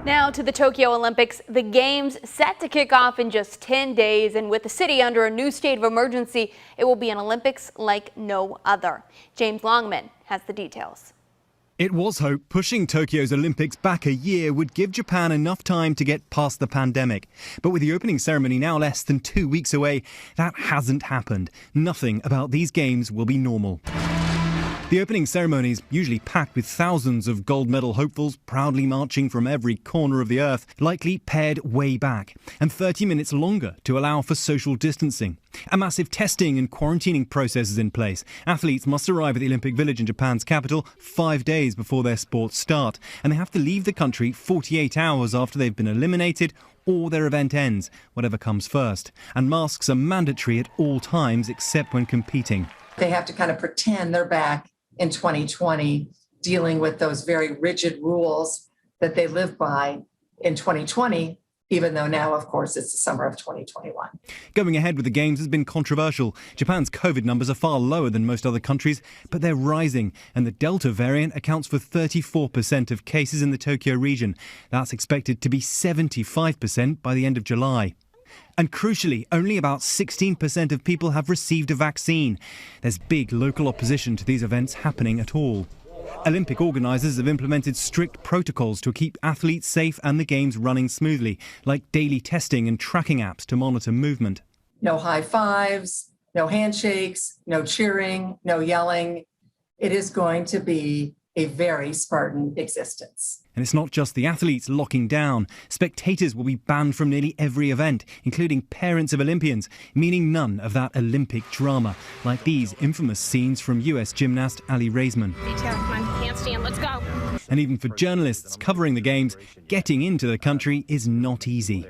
Now to the Tokyo Olympics, the Games set to kick off in just 10 days, and with the city under a new state of emergency, it will be an Olympics like no other. James Longman has the details. It was hope pushing Tokyo's Olympics back a year would give Japan enough time to get past the pandemic. But with the opening ceremony now less than 2 weeks away, that hasn't happened. Nothing about these games will be normal. The opening ceremony is usually packed with thousands of gold medal hopefuls proudly marching from every corner of the earth, likely paired way back, and 30 minutes longer to allow for social distancing. A massive testing and quarantining process is in place. Athletes must arrive at the Olympic Village in Japan's capital 5 days before their sports start, and they have to leave the country 48 hours after they've been eliminated or their event ends, whatever comes first. And masks are mandatory at all times except when competing. They have to kind of pretend they're back in 2020, dealing with those very rigid rules that they live by in 2020, even though now, of course, it's the summer of 2021. Going ahead with the Games has been controversial. Japan's COVID numbers are far lower than most other countries, but they're rising, and the Delta variant accounts for 34% of cases in the Tokyo region. That's expected to be 75% by the end of July. And crucially, only about 16% of people have received a vaccine. There's big local opposition to these events happening at all. Olympic organisers have implemented strict protocols to keep athletes safe and the Games running smoothly, like daily testing and tracking apps to monitor movement. No high fives, no handshakes, no cheering, no yelling. It is going to be a very Spartan existence. And it's not just the athletes locking down. Spectators will be banned from nearly every event, including parents of Olympians, meaning none of that Olympic drama, like these infamous scenes from US gymnast Ali Raisman. Come on, handstand, let's go. And even for journalists covering the Games, getting into the country is not easy.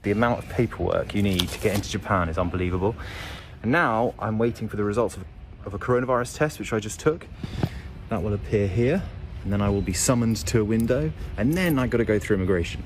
The amount of paperwork you need to get into Japan is unbelievable. And now I'm waiting for the results of a coronavirus test, which I just took. That will appear here, and then I will be summoned to a window, and then I've got to go through immigration.